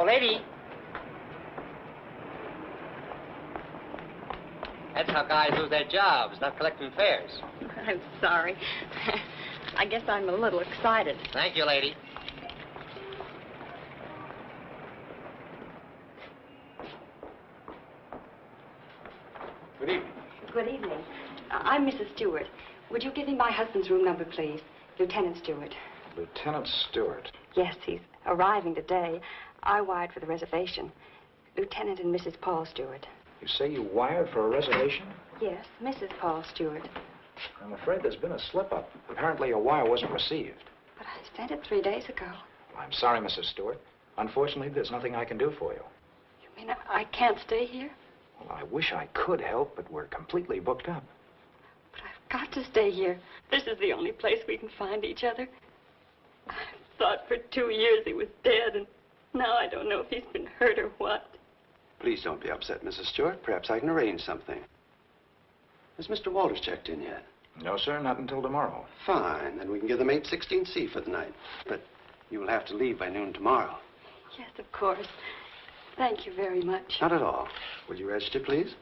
lady. That's how guys lose their jobs, not collecting fares. I'm sorry. I guess I'm a little excited. Thank you, lady. Good evening. Good evening. I'm Mrs. Stewart. Would you give me my husband's room number, please? Lieutenant Stewart. Lieutenant Stewart. Yes, he's arriving today. I wired for the reservation. Lieutenant and Mrs. Paul Stewart. You say you wired for a reservation? Yes, Mrs. Paul Stewart. I'm afraid there's been a slip-up. Apparently your wire wasn't received. But I sent it 3 days ago. I'm sorry, Mrs. Stewart. Unfortunately, there's nothing I can do for you. You mean I can't stay here? Well, I wish I could help, but we're completely booked up. But I've got to stay here. This is the only place we can find each other. I thought for 2 years he was dead, and now I don't know if he's been hurt or what. Please don't be upset, Mrs. Stewart. Perhaps I can arrange something. Has Mr. Walters checked in yet? No, sir, not until tomorrow. Fine. Then we can give them 816C for the night. But you will have to leave by noon tomorrow. Yes, of course. Thank you very much. Not at all. Will you register, please?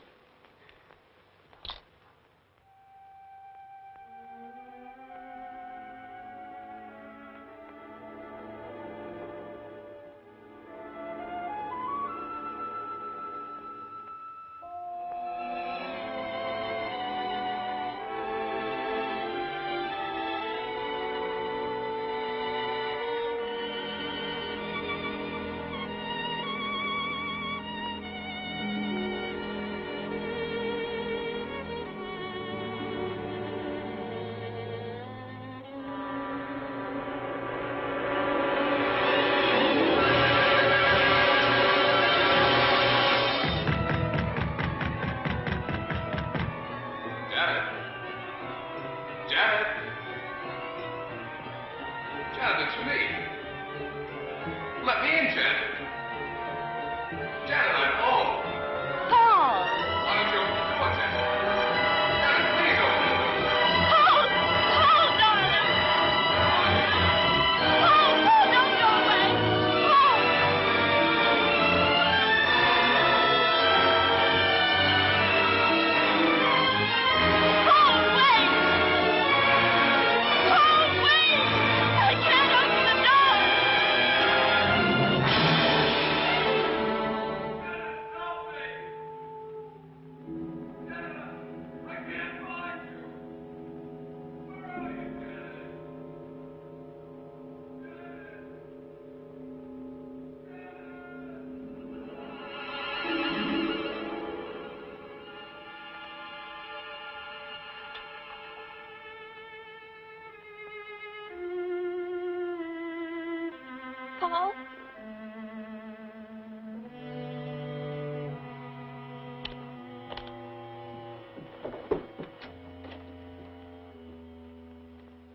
Paul?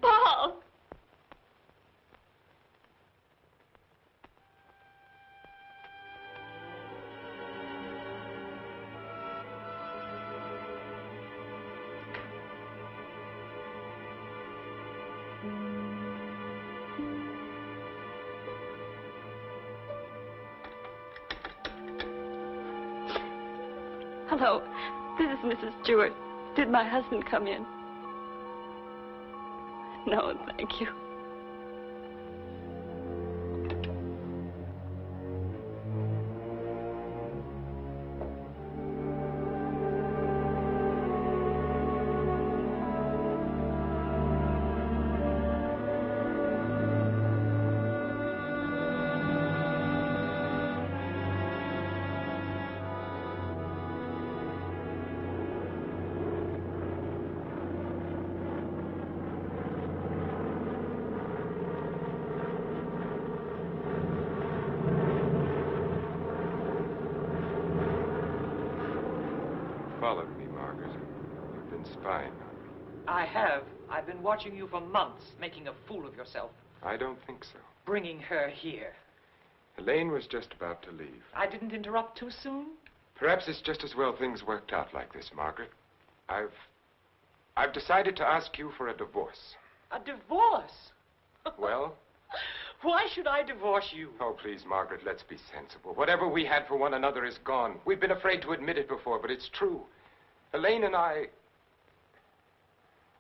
Paul! Hello, this is Mrs. Stewart. Did my husband come in? No, thank you. Followed me, Margaret. You've been spying on me. I have. I've been watching you for months, making a fool of yourself. I don't think so. Bringing her here. Elaine was just about to leave. I didn't interrupt too soon? Perhaps it's just as well things worked out like this, Margaret. I've decided to ask you for a divorce. A divorce? Well? Why should I divorce you? Oh, please, Margaret, let's be sensible. Whatever we had for one another is gone. We've been afraid to admit it before, but it's true. Elaine and I...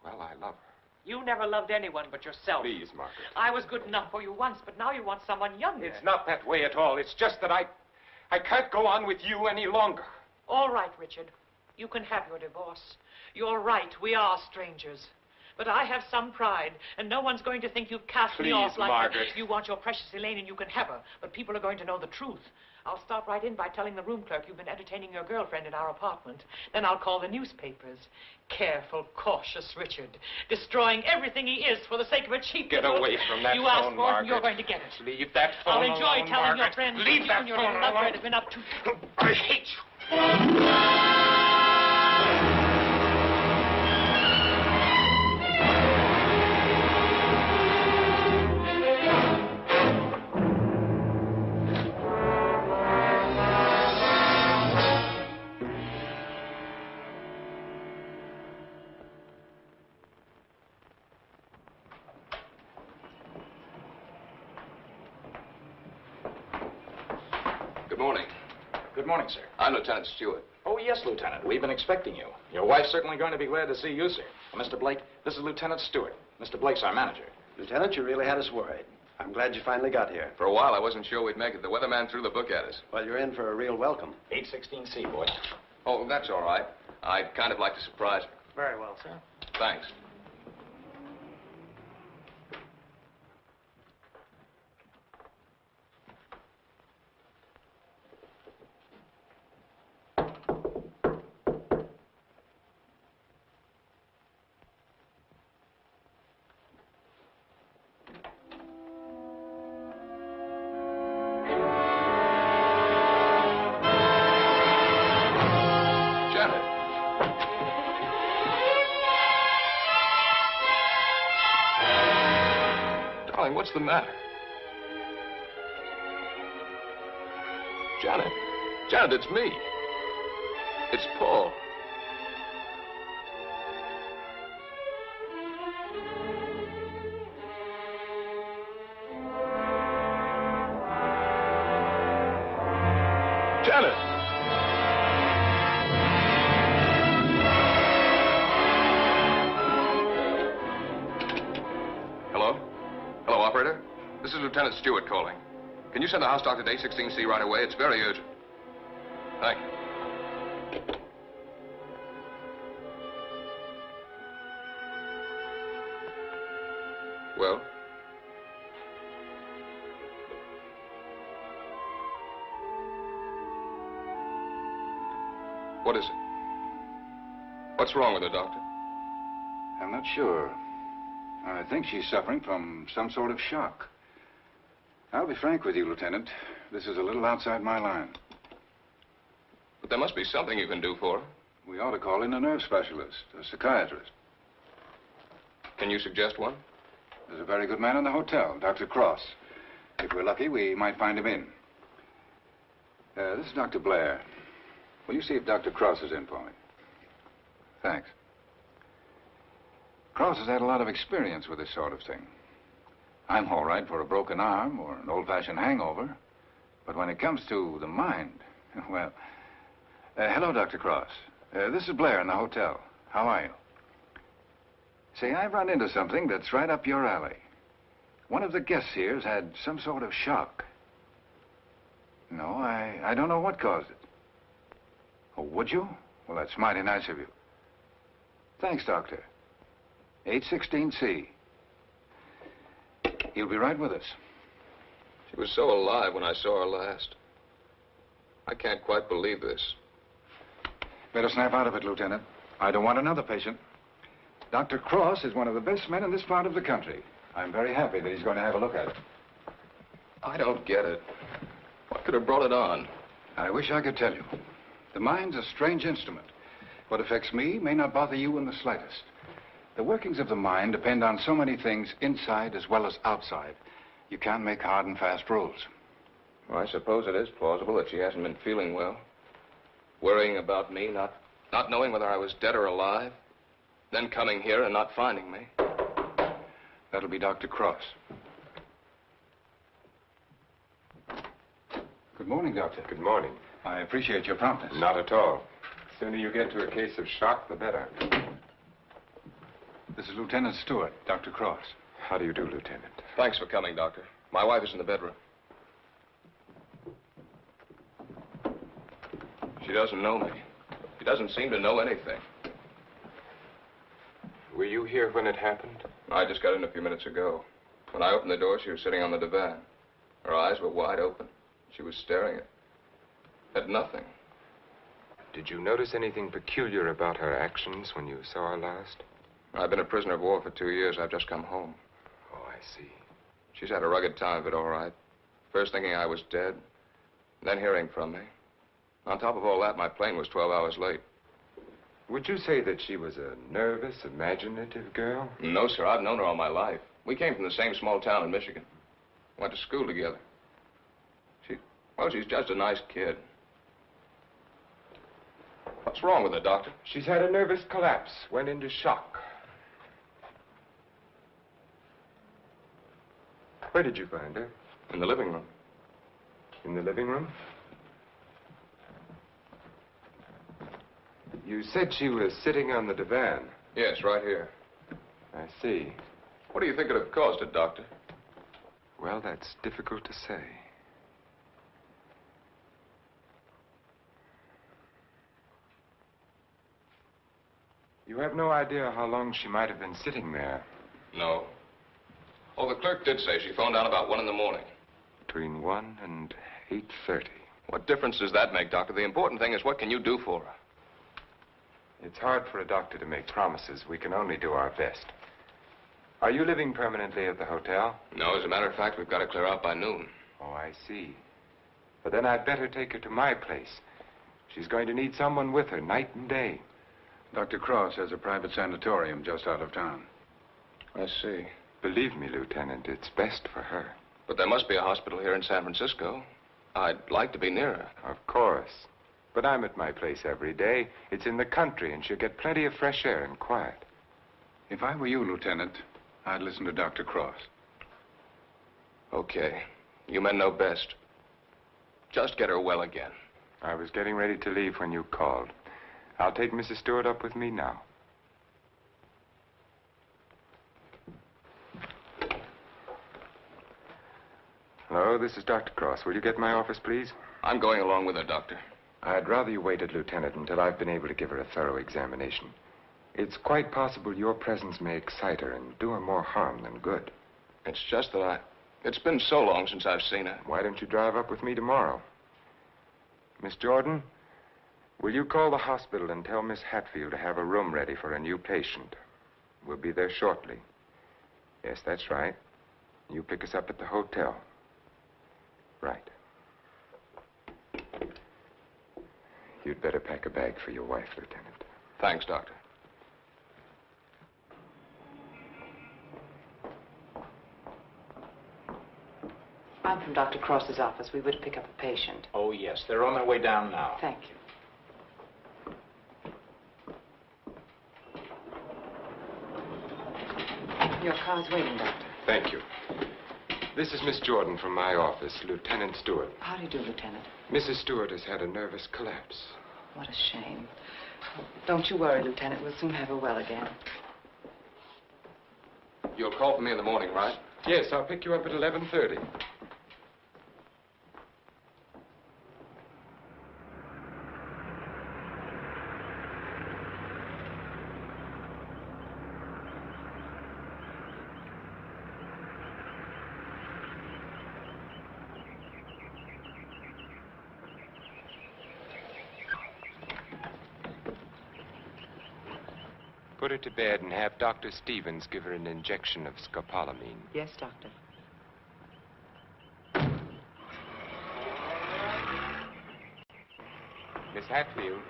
Well, I love her. You never loved anyone but yourself. Please, Margaret. I was good enough for you once, but now you want someone younger. It's not that way at all. It's just that I can't go on with you any longer. All right, Richard. You can have your divorce. You're right, we are strangers. But I have some pride, and no one's going to think you've cast me off like Margaret. that. You want your precious Elaine, and you can have her. But people are going to know the truth. I'll start right in by telling the room clerk you've been entertaining your girlfriend in our apartment. Then I'll call the newspapers. Careful, cautious Richard. Destroying everything he is for the sake of a cheap... Get away from that you phone, asked for it, Margaret. and you're going to get it. Leave that phone I'll enjoy alone, telling Margaret. your friends Leave you that and your phone little lover alone. have been up to... I hate you. Good morning. Good morning, sir. I'm Lieutenant Stewart. Oh, yes, Lieutenant. We've been expecting you. Your wife's certainly going to be glad to see you, sir. Mr. Blake, this is Lieutenant Stewart. Mr. Blake's our manager. Lieutenant, you really had us worried. I'm glad you finally got here. For a while, I wasn't sure we'd make it. The weatherman threw the book at us. Well, you're in for a real welcome. 816C, boy. Oh, that's all right. I'd kind of like to surprise her. Very well, sir. Thanks. What's the matter? Janet. Janet, it's me. It's Paul. Janet! Operator, this is Lieutenant Stewart calling. Can you send the house doctor to A16C right away? It's very urgent. Thank you. Well? What is it? What's wrong with her, Doctor? I'm not sure. I think she's suffering from some sort of shock. I'll be frank with you, Lieutenant. This is a little outside my line. But there must be something you can do for her. We ought to call in a nerve specialist, a psychiatrist. Can you suggest one? There's a very good man in the hotel, Dr. Cross. If we're lucky, we might find him in. This is Dr. Blair. Will you see if Dr. Cross is in for me? Thanks. Cross has had a lot of experience with this sort of thing. I'm all right for a broken arm or an old-fashioned hangover. But when it comes to the mind, well... hello, Dr. Cross. This is Blair in the hotel. How are you? Say, I've run into something that's right up your alley. One of the guests here's had some sort of shock. No, I don't know what caused it. Oh, would you? Well, that's mighty nice of you. Thanks, Doctor. 816C. He'll be right with us. She was so alive when I saw her last. I can't quite believe this. Better snap out of it, Lieutenant. I don't want another patient. Dr. Cross is one of the best men in this part of the country. I'm very happy that he's going to have a look at it. I don't get it. What could have brought it on? I wish I could tell you. The mind's a strange instrument. What affects me may not bother you in the slightest. The workings of the mind depend on so many things inside as well as outside. You can't make hard and fast rules. Well, I suppose it is plausible that she hasn't been feeling well. Worrying about me, not knowing whether I was dead or alive. Then coming here and not finding me. That'll be Dr. Cross. Good morning, Doctor. Good morning. I appreciate your promptness. Not at all. The sooner you get to a case of shock, the better. This is Lieutenant Stewart, Dr. Cross. How do you do, Lieutenant? Thanks for coming, Doctor. My wife is in the bedroom. She doesn't know me. She doesn't seem to know anything. Were you here when it happened? I just got in a few minutes ago. When I opened the door, she was sitting on the divan. Her eyes were wide open. She was staring at nothing. Did you notice anything peculiar about her actions when you saw her last? I've been a prisoner of war for 2 years. I've just come home. Oh, I see. She's had a rugged time of it, all right. First thinking I was dead, then hearing from me. On top of all that, my plane was 12 hours late. Would you say that she was a nervous, imaginative girl? No, sir. I've known her all my life. We came from the same small town in Michigan. Went to school together. She's just a nice kid. What's wrong with her, Doctor? She's had a nervous collapse, went into shock. Where did you find her? In the living room. In the living room? You said she was sitting on the divan. Yes, right here. I see. What do you think could have caused it, Doctor? Well, that's difficult to say. You have no idea how long she might have been sitting there. No. Oh, the clerk did say she phoned down about 1 in the morning. Between 1 and 8:30. What difference does that make, Doctor? The important thing is what can you do for her? It's hard for a doctor to make promises. We can only do our best. Are you living permanently at the hotel? No, as a matter of fact, we've got to clear out by noon. Oh, I see. But then I'd better take her to my place. She's going to need someone with her night and day. Dr. Cross has a private sanatorium just out of town. I see. Believe me, Lieutenant, it's best for her. But there must be a hospital here in San Francisco. I'd like to be near her. Of course. But I'm at my place every day. It's in the country, and she'll get plenty of fresh air and quiet. If I were you, Lieutenant, I'd listen to Dr. Cross. Okay. You men know best. Just get her well again. I was getting ready to leave when you called. I'll take Mrs. Stewart up with me now. Hello, this is Dr. Cross. Will you get my office, please? I'm going along with her, Doctor. I'd rather you waited, Lieutenant, until I've been able to give her a thorough examination. It's quite possible your presence may excite her and do her more harm than good. It's just that it's been so long since I've seen her. Why don't you drive up with me tomorrow? Miss Jordan, will you call the hospital and tell Miss Hatfield to have a room ready for a new patient? We'll be there shortly. Yes, that's right. You pick us up at the hotel. Right. You'd better pack a bag for your wife, Lieutenant. Thanks, Doctor. I'm from Dr. Cross's office. We would pick up a patient. Oh, yes. They're on their way down now. Thank you. Your car's waiting, Doctor. Thank you. This is Miss Jordan from my office, Lieutenant Stewart. How do you do, Lieutenant? Mrs. Stewart has had a nervous collapse. What a shame. Don't you worry, Lieutenant. We'll soon have her well again. You'll call for me in the morning, right? Yes, I'll pick you up at 11:30. Put her to bed and have Dr. Stevens give her an injection of scopolamine. Yes, Doctor. Miss Hatfield,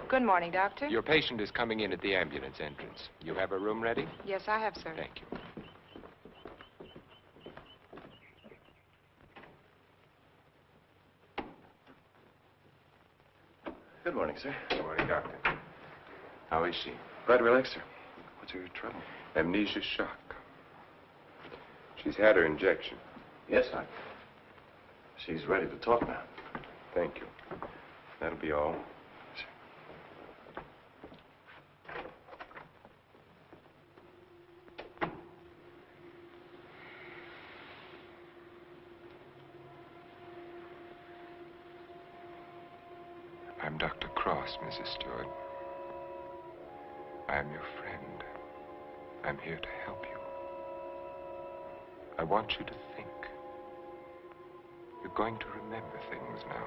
Good morning, Doctor. your patient is coming in at the ambulance entrance. You have a room ready? Yes, I have, sir. Thank you. Good morning, sir. Good morning, Doctor. How is she? Quite relaxed, sir. What's your trouble? Amnesia shock. She's had her injection. Yes, Doctor. She's ready to talk now. Thank you. That'll be all. I'm Dr. Cross, Mrs. Stewart. I am your friend. I'm here to help you. I want you to think. You're going to remember things now.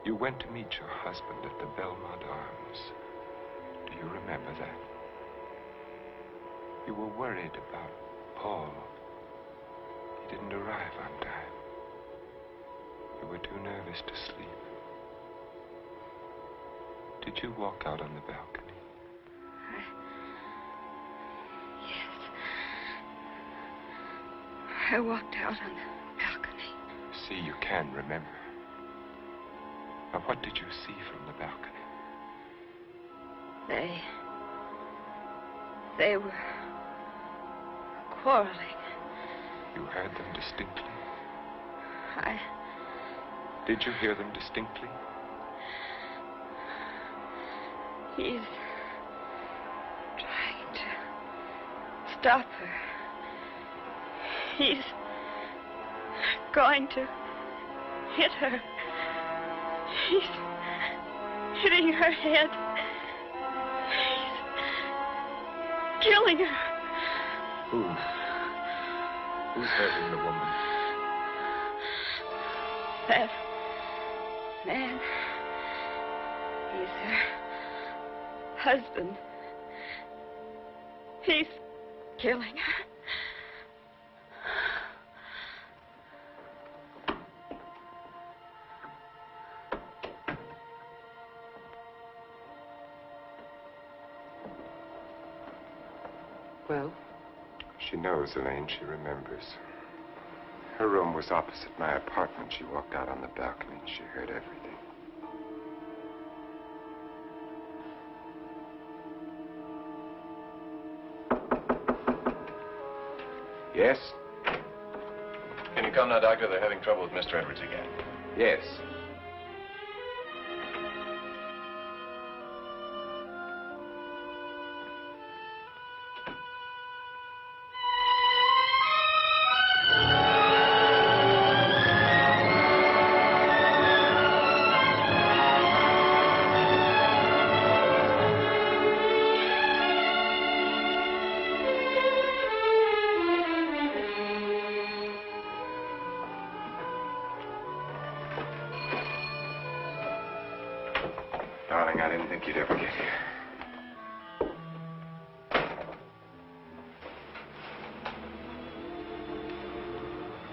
You went to meet your husband at the Belmont Arms. Do you remember that? You were worried about Paul. He didn't arrive on time. You were too nervous to sleep. Did you walk out on the balcony? Yes. I walked out on the balcony. See, you can remember. Now, what did you see from the balcony? They were quarreling. You heard them distinctly? I... Did you hear them distinctly? He's trying to stop her. He's going to hit her. He's hitting her head. He's killing her. Who? Who's hurting the woman? That man. He's her husband. He's killing her. Well? She knows, Elaine. She remembers. Her room was opposite my apartment. She walked out on the balcony. She heard everything. Yes? Can you come now, Doctor? They're having trouble with Mr. Edwards again. Yes. Darling, I didn't think you'd ever get here.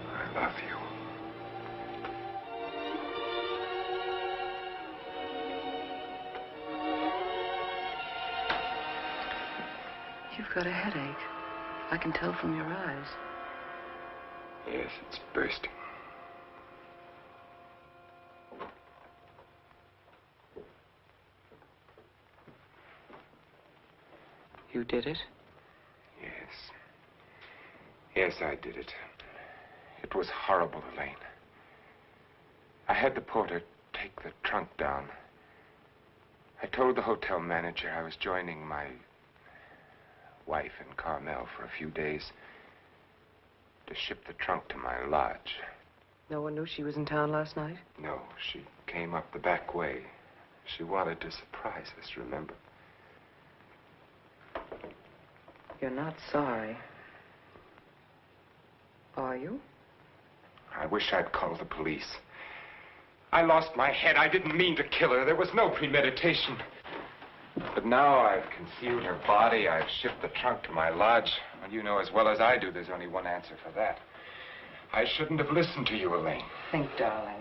I love you. You've got a headache. I can tell from your eyes. Yes, it's bursting. You did it? Yes. Yes, I did it. It was horrible, Elaine. I had the porter take the trunk down. I told the hotel manager I was joining my wife in Carmel for a few days to ship the trunk to my lodge. No one knew she was in town last night? No, she came up the back way. She wanted to surprise us, remember? You're not sorry. Are you? I wish I'd called the police. I lost my head. I didn't mean to kill her. There was no premeditation. But now I've concealed her body. I've shipped the trunk to my lodge. Well, you know as well as I do, there's only one answer for that. I shouldn't have listened to you, Elaine. Think, darling.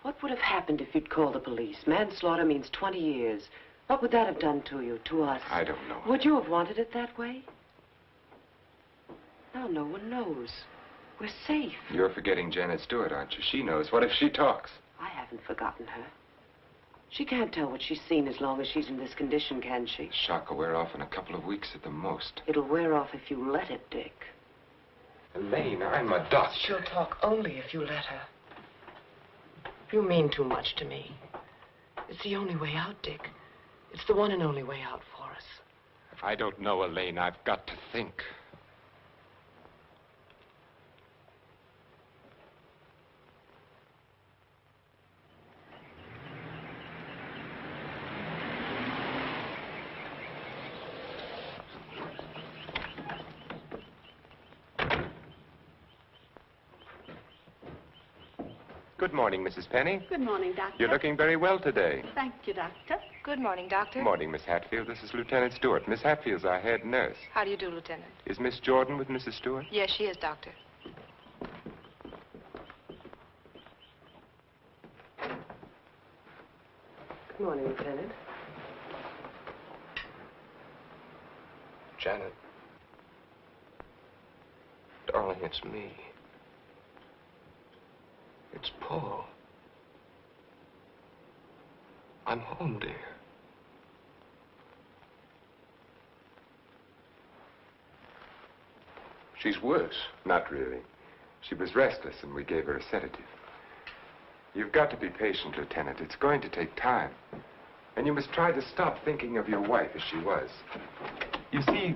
What would have happened if you'd called the police? Manslaughter means 20 years. What would that have done to you, to us? I don't know. Would you have wanted it that way? Now no one knows. We're safe. You're forgetting Janet Stewart, aren't you? She knows. What if she talks? I haven't forgotten her. She can't tell what she's seen as long as she's in this condition, can she? The shock will wear off in a couple of weeks at the most. It'll wear off if you let it, Dick. Elaine, I'm a doctor. She'll talk only if you let her. You mean too much to me. It's the only way out, Dick. It's the one and only way out for us. I don't know, Elaine. I've got to think. Good morning, Mrs. Penny. Good morning, Doctor. You're looking very well today. Thank you, Doctor. Good morning, Doctor. Good morning, Miss Hatfield. This is Lieutenant Stewart. Miss Hatfield's our head nurse. How do you do, Lieutenant? Is Miss Jordan with Mrs. Stewart? Yes, she is, Doctor. Good morning, Lieutenant. Janet. Darling, it's me. It's Paul. I'm home, dear. She's worse. Not really. She was restless, and we gave her a sedative. You've got to be patient, Lieutenant. It's going to take time. And you must try to stop thinking of your wife as she was. You see,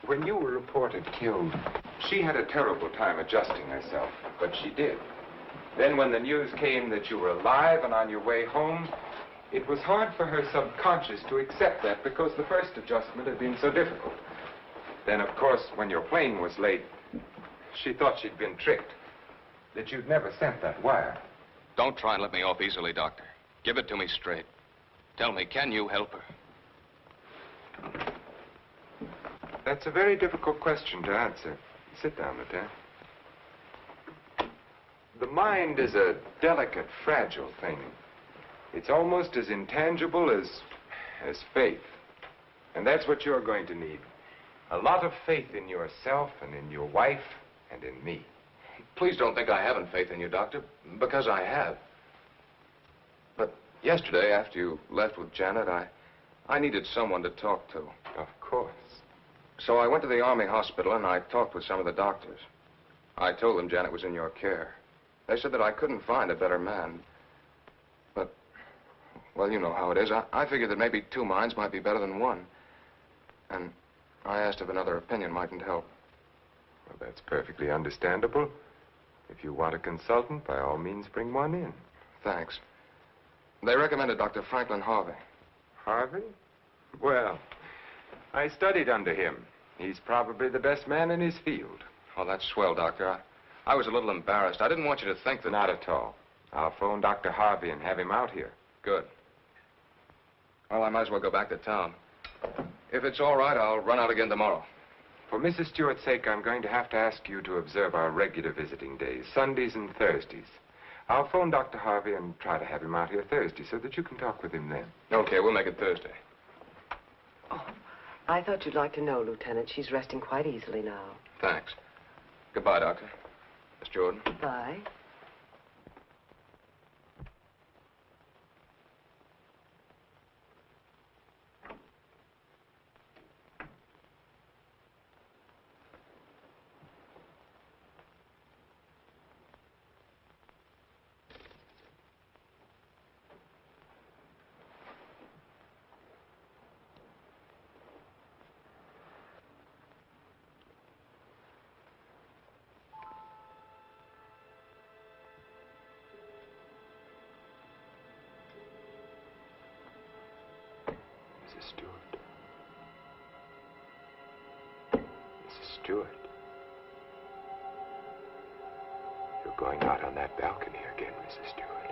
when you were reported killed, she had a terrible time adjusting herself, but she did. Then when the news came that you were alive and on your way home, it was hard for her subconscious to accept that because the first adjustment had been so difficult. Then, of course, when your plane was late, she thought she'd been tricked, that you'd never sent that wire. Don't try and let me off easily, Doctor. Give it to me straight. Tell me, can you help her? That's a very difficult question to answer. Sit down, Lieutenant. The mind is a delicate, fragile thing. It's almost as intangible as faith. And that's what you're going to need. A lot of faith in yourself and in your wife and in me. Please don't think I haven't faith in you, Doctor, because I have. But yesterday, after you left with Janet, I needed someone to talk to. Of course. So I went to the Army hospital and I talked with some of the doctors. I told them Janet was in your care. They said that I couldn't find a better man. But, well, you know how it is. I figured that maybe two minds might be better than one. And I asked if another opinion mightn't help. Well, that's perfectly understandable. If you want a consultant, by all means, bring one in. Thanks. They recommended Dr. Franklin Harvey. Harvey? Well, I studied under him. He's probably the best man in his field. Oh, that's swell, Doctor. I was a little embarrassed. I didn't want you to think that... Not at all. I'll phone Dr. Harvey and have him out here. Good. Well, I might as well go back to town. If it's all right, I'll run out again tomorrow. For Mrs. Stewart's sake, I'm going to have to ask you to observe our regular visiting days, Sundays and Thursdays. I'll phone Dr. Harvey and try to have him out here Thursday so that you can talk with him then. Okay, we'll make it Thursday. Oh, I thought you'd like to know, Lieutenant. She's resting quite easily now. Thanks. Goodbye, Doctor. Miss Jordan. Bye. Mrs. Stewart. Mrs. Stewart. You're going out on that balcony again, Mrs. Stewart.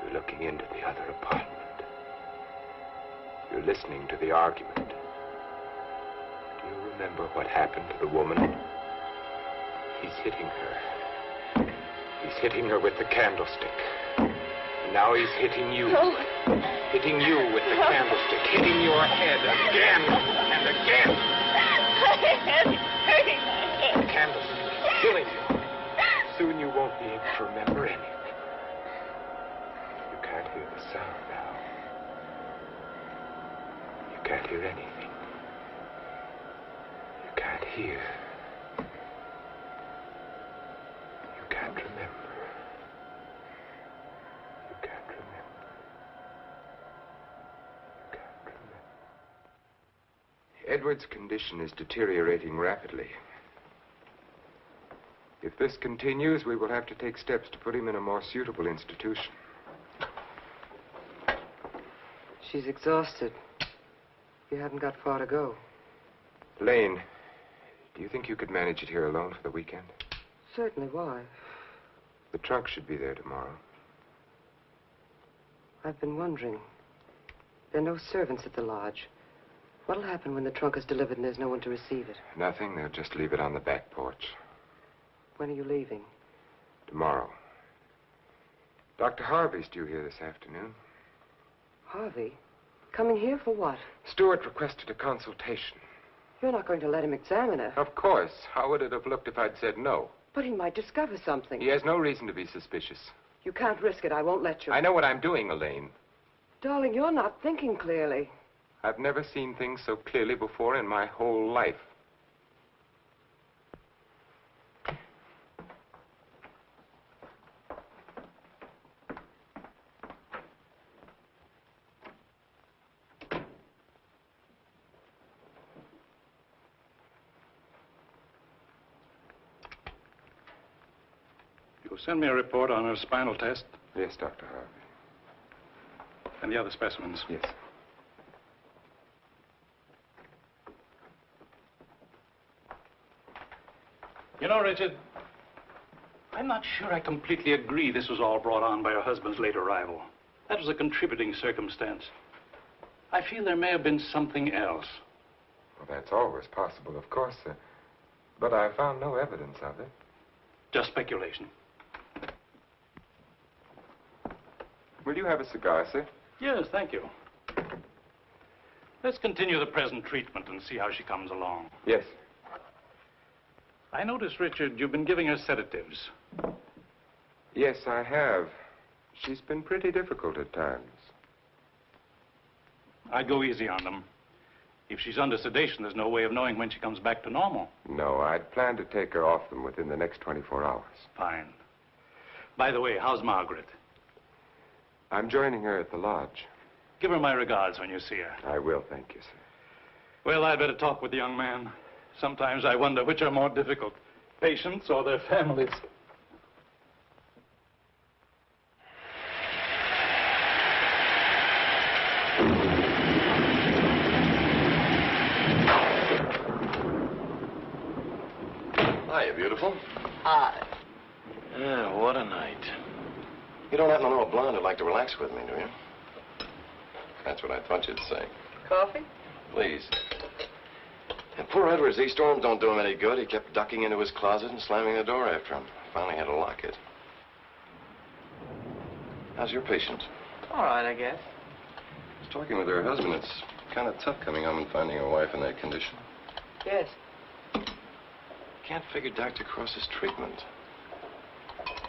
You're looking into the other apartment. You're listening to the argument. Do you remember what happened to the woman? He's hitting her. He's hitting her with the candlestick. And now he's hitting you. No. Hitting you with the candlestick. Hitting your head again and again. My head is hurting my head. The candlestick is killing you. Soon you won't be able to remember anything. You can't hear the sound now. You can't hear anything. You can't hear. You can't remember. Edward's condition is deteriorating rapidly. If this continues, we will have to take steps to put him in a more suitable institution. She's exhausted. You haven't got far to go. Lane, do you think you could manage it here alone for the weekend? Certainly. Why? The trunk should be there tomorrow. I've been wondering. There are no servants at the lodge. What'll happen when the trunk is delivered and there's no one to receive it? Nothing. They'll just leave it on the back porch. When are you leaving? Tomorrow. Dr. Harvey's due here this afternoon. Harvey? Coming here for what? Stewart requested a consultation. You're not going to let him examine her. Of course. How would it have looked if I'd said no? But he might discover something. He has no reason to be suspicious. You can't risk it. I won't let you. I know what I'm doing, Elaine. Darling, you're not thinking clearly. I've never seen things so clearly before in my whole life. You'll send me a report on her spinal test Yes, Dr. Harvey. and the other specimens. Yes. You know, Richard, I'm not sure I completely agree this was all brought on by her husband's late arrival. That was a contributing circumstance. I feel there may have been something else. Well, that's always possible, of course, but I found no evidence of it. Just speculation. Will you have a cigar, sir? Yes, thank you. Let's continue the present treatment and see how she comes along. Yes. I notice, Richard, you've been giving her sedatives. Yes, I have. She's been pretty difficult at times. I'd go easy on them. If she's under sedation, there's no way of knowing when she comes back to normal. No, I'd planned to take her off them within the next 24 hours. Fine. By the way, how's Margaret? I'm joining her at the lodge. Give her my regards when you see her. I will, thank you, sir. Well, I'd better talk with the young man. Sometimes I wonder which are more difficult, patients or their families. Hiya, beautiful. Hi. Yeah, what a night. You don't happen to know a blonde who'd like to relax with me, do you? That's what I thought you'd say. Coffee? Please. And poor Edward's e-storms don't do him any good. He kept ducking into his closet and slamming the door after him. Finally had to lock it. How's your patient? All right, I guess. I was talking with her husband. It's kind of tough coming home and finding a wife in that condition. Yes. Can't figure Dr. Cross's treatment.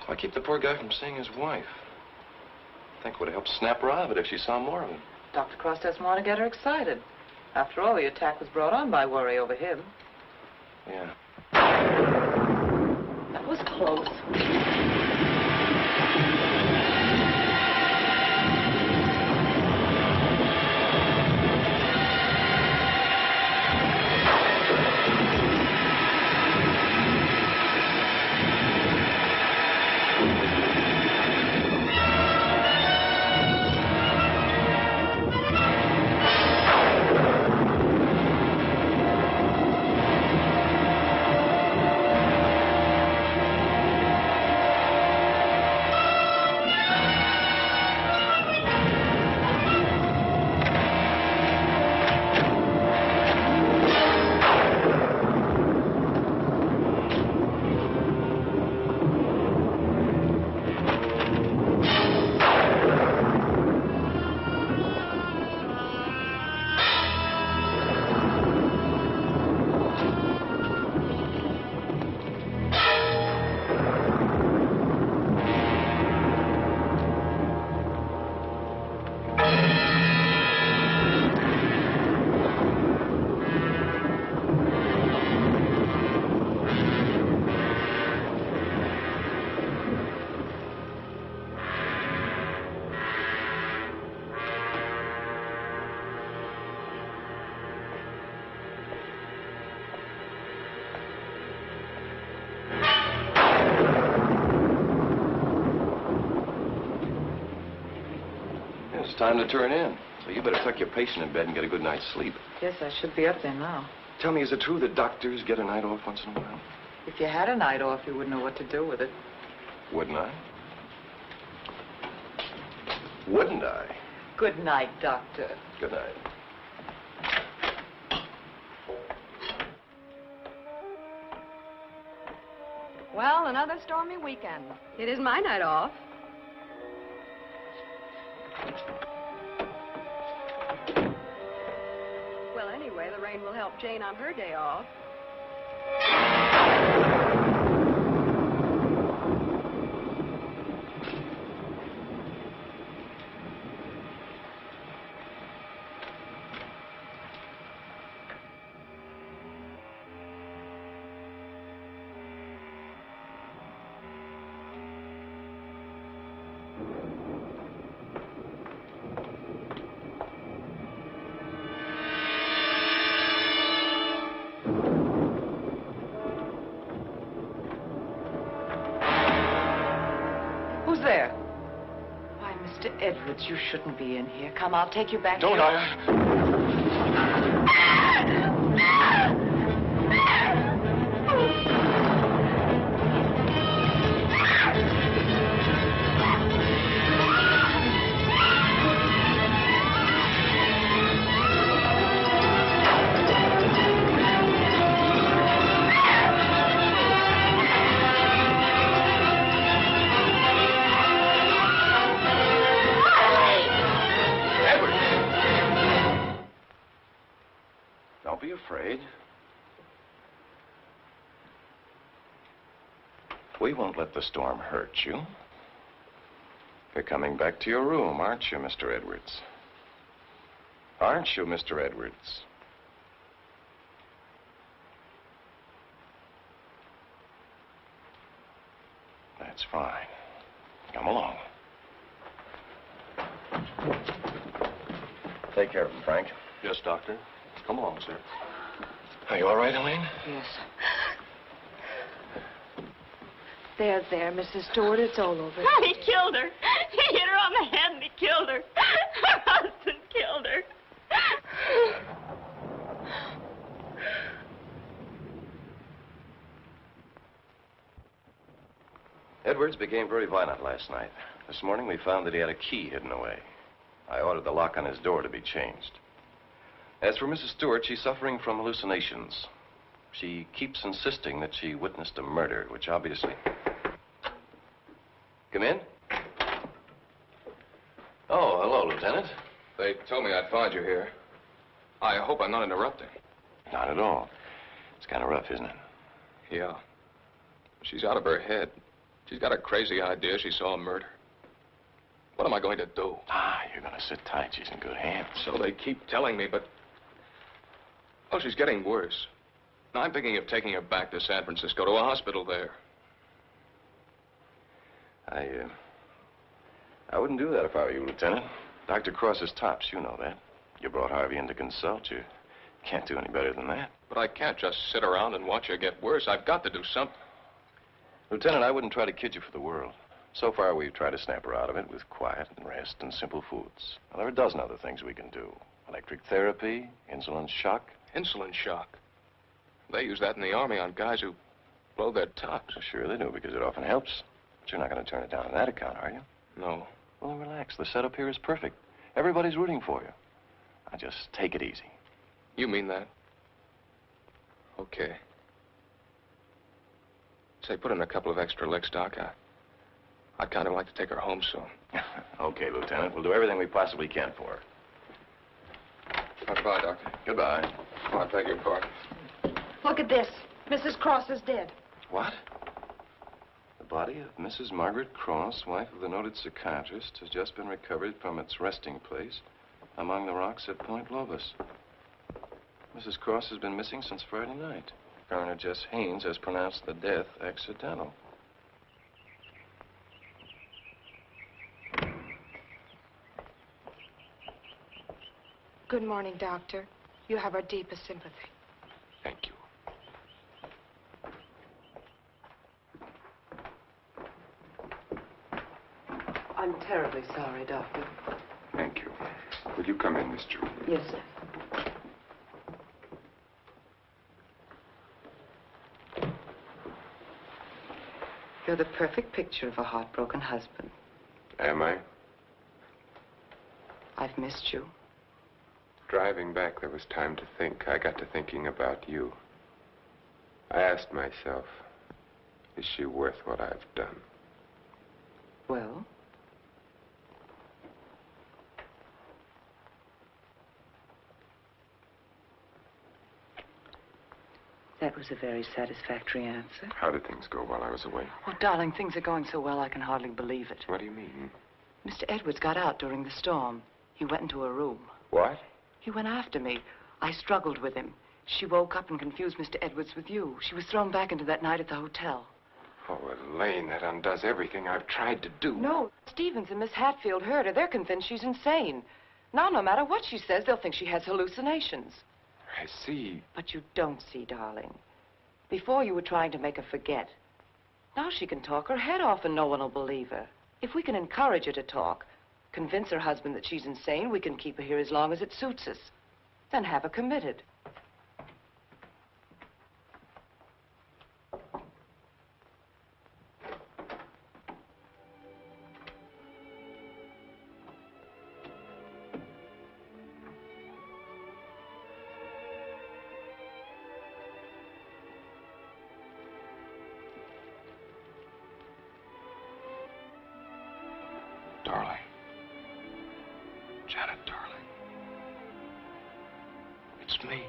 Why keep the poor guy from seeing his wife? I think it would have helped snap her out of it if she saw more of him. Dr. Cross doesn't want to get her excited. After all, the attack was brought on by worry over him. Yeah. That was close. time to turn in. So you better tuck your patient in bed and get a good night's sleep. Yes, I should be up there now. Tell me, is it true that doctors get a night off once in a while? If you had a night off, you wouldn't know what to do with it. Wouldn't I? Wouldn't I? Good night, Doctor. Good night. Well, another stormy weekend. It is my night off. Well, anyway, the rain will help Jane on her day off. Who's there? Why, Mr. Edwards, you shouldn't be in here. Come, I'll take you back to Don't your... Don't be afraid. We won't let the storm hurt you. You're coming back to your room, aren't you, Mr. Edwards? Aren't you, Mr. Edwards? That's fine. Come along. Take care of him, Frank. Yes, Doctor. Come along, sir. Are you all right, Elaine? Yes. There, Mrs. Stewart, it's all over. Oh, he killed her. He hit her on the head and he killed her. Her husband killed her. Edwards became very violent last night. This morning we found that he had a key hidden away. I ordered the lock on his door to be changed. As for Mrs. Stewart, she's suffering from hallucinations. She keeps insisting that she witnessed a murder, which obviously... Come in. Oh, hello, Lieutenant. They told me I'd find you here. I hope I'm not interrupting. Not at all. It's kind of rough, isn't it? Yeah. She's out of her head. She's got a crazy idea she saw a murder. What am I going to do? Ah, you're going to sit tight. She's in good hands. So they keep telling me, but... Oh, she's getting worse. Now, I'm thinking of taking her back to San Francisco, to a hospital there. I wouldn't do that if I were you, Lieutenant. Dr. Cross is tops, you know that. You brought Harvey in to consult. You can't do any better than that. But I can't just sit around and watch her get worse. I've got to do something. Lieutenant, I wouldn't try to kid you for the world. So far, we've tried to snap her out of it with quiet and rest and simple foods. Well, there are a dozen other things we can do. Electric therapy, insulin shock. Insulin shock. They use that in the Army on guys who blow their tops. Well, sure they do, because it often helps. But you're not going to turn it down on that account, are you? No. Well, then relax. The setup here is perfect. Everybody's rooting for you. Now, just take it easy. You mean that? Okay. Say, put in a couple of extra licks, Doc. I'd kind of like to take her home soon. Okay, Lieutenant. We'll do everything we possibly can for her. Goodbye, Doctor. Goodbye. Oh, I beg your pardon. Look at this. Mrs. Cross is dead. What? The body of Mrs. Margaret Cross, wife of the noted psychiatrist, has just been recovered from its resting place among the rocks at Point Lobos. Mrs. Cross has been missing since Friday night. Coroner Jess Haynes has pronounced the death accidental. Good morning, Doctor. You have our deepest sympathy. Thank you. I'm terribly sorry, Doctor. Thank you. Will you come in, Miss Jordan? Yes, sir. You're the perfect picture of a heartbroken husband. Am I? I've missed you. Driving back, there was time to think. I got to thinking about you. I asked myself, is she worth what I've done? Well? That was a very satisfactory answer. How did things go while I was away? Oh, darling, things are going so well I can hardly believe it. What do you mean? Mr. Edwards got out during the storm. He went into a room. What? He went after me. I struggled with him. She woke up and confused Mr. Edwards with you. She was thrown back into that night at the hotel. Oh, Elaine, that undoes everything I've tried to do. No, Stevens and Miss Hatfield heard her. They're convinced she's insane. Now, no matter what she says, they'll think she has hallucinations. I see. But you don't see, darling. Before you were trying to make her forget. Now she can talk her head off and no one will believe her. If we can encourage her to talk, convince her husband that she's insane, we can keep her here as long as it suits us. Then have her committed. Darling. Janet, darling. It's me.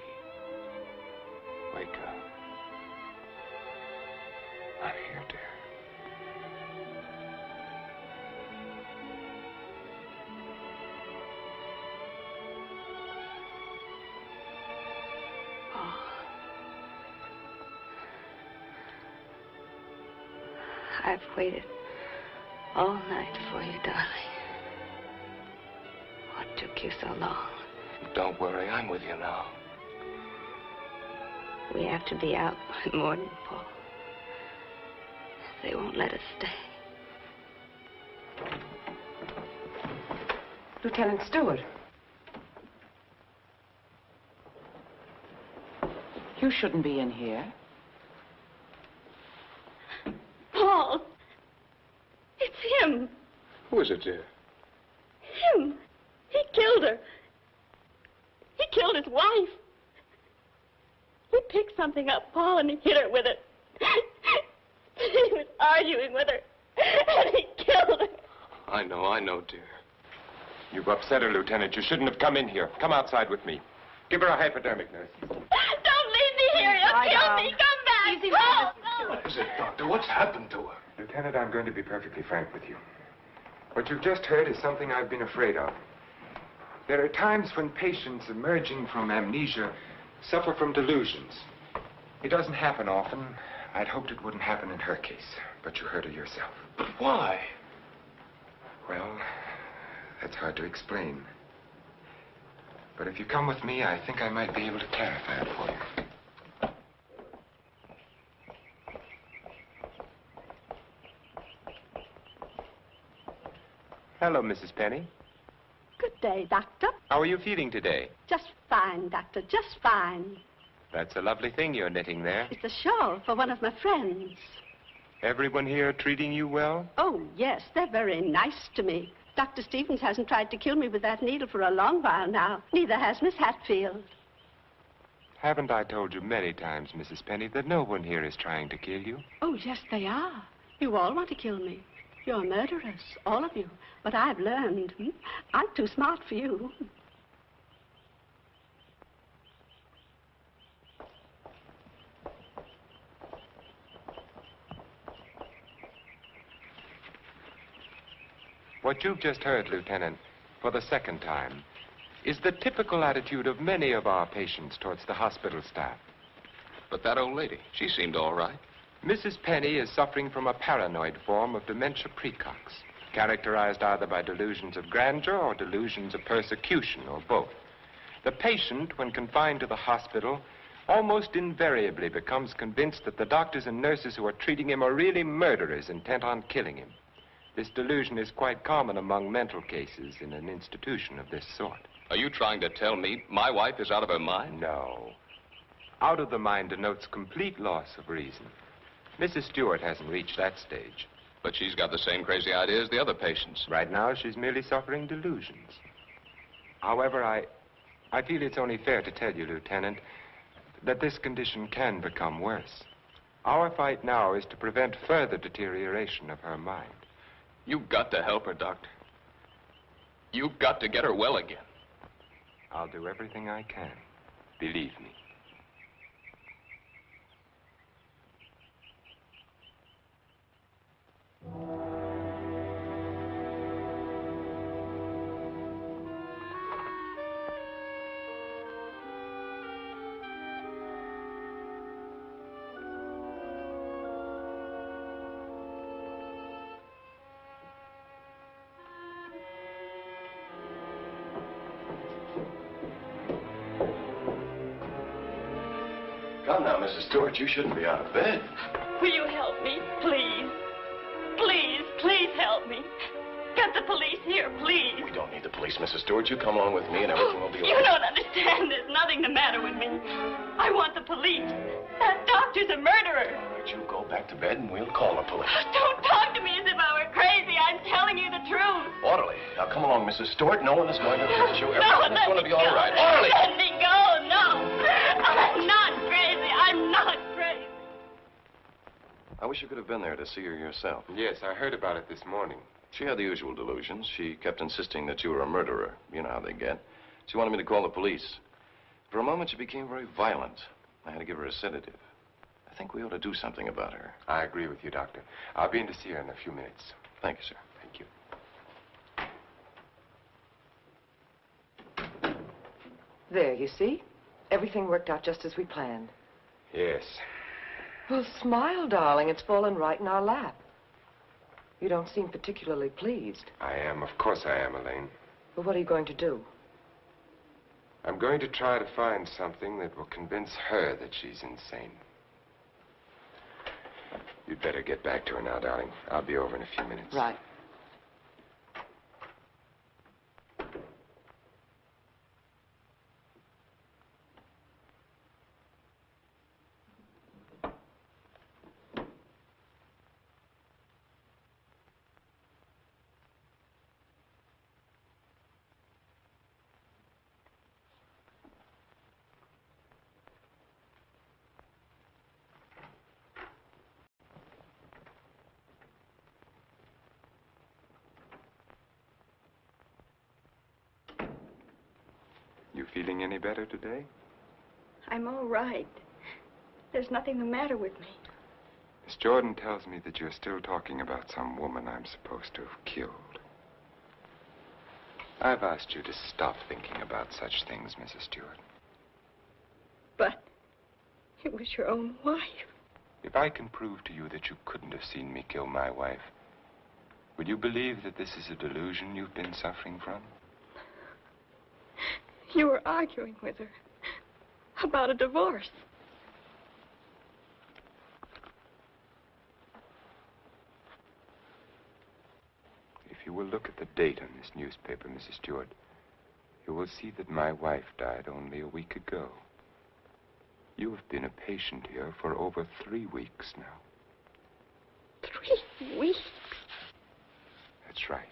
Wake up. I'm here, dear. I've waited all night for you, darling. What took you so long? Don't worry, I'm with you now. We have to be out by morning, Paul. They won't let us stay. Lieutenant Stewart. You shouldn't be in here. Paul! It's him! Who is it, dear? Him! He killed her. He killed his wife. He picked something up, Paul, and he hit her with it. He was arguing with her, and he killed her. I know, dear. You've upset her, Lieutenant. You shouldn't have come in here. Come outside with me. Give her a hypodermic, nurse. Don't leave me here. You'll kill me. Come back. Easy, Paul. What is it, Doctor? What's happened to her? Lieutenant, I'm going to be perfectly frank with you. What you've just heard is something I've been afraid of. There are times when patients emerging from amnesia suffer from delusions. It doesn't happen often. I'd hoped it wouldn't happen in her case, but you heard her yourself. But why? Well, that's hard to explain. But if you come with me, I think I might be able to clarify it for you. Hello, Mrs. Penny. Good day, Doctor. How are you feeling today? Just fine, Doctor, just fine. That's a lovely thing you're knitting there. It's a shawl for one of my friends. Everyone here treating you well? Oh, yes, they're very nice to me. Dr. Stevens hasn't tried to kill me with that needle for a long while now. Neither has Miss Hatfield. Haven't I told you many times, Mrs. Penny, that no one here is trying to kill you? Oh, yes, they are. You all want to kill me. You're murderers, all of you. But I've learned. I'm too smart for you. What you've just heard, Lieutenant, for the second time, is the typical attitude of many of our patients towards the hospital staff. But that old lady, she seemed all right. Mrs. Penny is suffering from a paranoid form of dementia precox, characterized either by delusions of grandeur or delusions of persecution, or both. The patient, when confined to the hospital, almost invariably becomes convinced that the doctors and nurses who are treating him are really murderers intent on killing him. This delusion is quite common among mental cases in an institution of this sort. Are you trying to tell me my wife is out of her mind? No. Out of the mind denotes complete loss of reason. Mrs. Stewart hasn't reached that stage. But she's got the same crazy ideas the other patients. Right now, she's merely suffering delusions. However, I feel it's only fair to tell you, Lieutenant, that this condition can become worse. Our fight now is to prevent further deterioration of her mind. You've got to help her, Doctor. You've got to get her well again. I'll do everything I can. Believe me. Come now, Mrs. Stewart, you shouldn't be out of bed. Will you help me, please? Please, please help me. Get the police here, please. We don't need the police, Mrs. Stewart. You come along with me and everything will be all You right. don't understand. There's nothing the matter with me. I want the police. That doctor's a murderer. But you go back to bed and we'll call the police. Don't talk to me as if I were crazy. I'm telling you the truth. Orderly. Now come along, Mrs. Stewart. No one is going to hurt you. No, Everything's going to be all right. Orderly! Let me go. No. I'm not crazy. I'm not crazy. I wish you could have been there to see her yourself. Yes, I heard about it this morning. She had the usual delusions. She kept insisting that you were a murderer. You know how they get. She wanted me to call the police. For a moment, she became very violent. I had to give her a sedative. I think we ought to do something about her. I agree with you, Doctor. I'll be in to see her in a few minutes. Thank you, sir. Thank you. There, you see? Everything worked out just as we planned. Yes. Well, smile, darling. It's fallen right in our lap. You don't seem particularly pleased. I am. Of course I am, Elaine. But what are you going to do? I'm going to try to find something that will convince her that she's insane. You'd better get back to her now, darling. I'll be over in a few minutes. Right. You feeling any better today? I'm all right. There's nothing the matter with me. Miss Jordan tells me that you're still talking about some woman I'm supposed to have killed. I've asked you to stop thinking about such things, Mrs. Stewart. But it was your own wife. If I can prove to you that you couldn't have seen me kill my wife, will you believe that this is a delusion you've been suffering from? You were arguing with her about a divorce. If you will look at the date on this newspaper, Mrs. Stewart, you will see that my wife died only a week ago. You have been a patient here for over 3 weeks now. 3 weeks? That's right.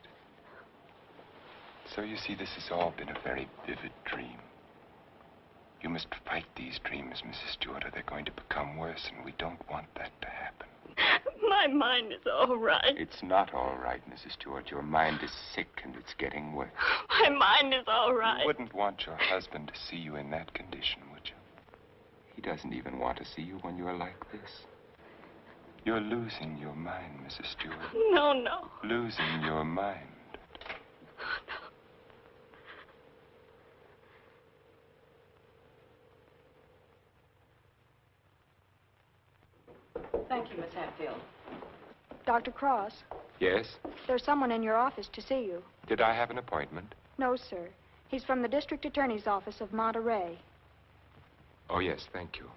So you see, this has all been a very vivid dream. You must fight these dreams, Mrs. Stewart, or they're going to become worse, and we don't want that to happen. My mind is all right. It's not all right, Mrs. Stewart. Your mind is sick, and it's getting worse. My mind is all right. You wouldn't want your husband to see you in that condition, would you? He doesn't even want to see you when you're like this. You're losing your mind, Mrs. Stewart. No, no. Losing your mind. Thank you, Miss Hatfield. Dr. Cross, Yes? there's someone in your office to see you. Did I have an appointment? No, sir. He's from the District Attorney's Office of Monterey. Oh, yes, thank you.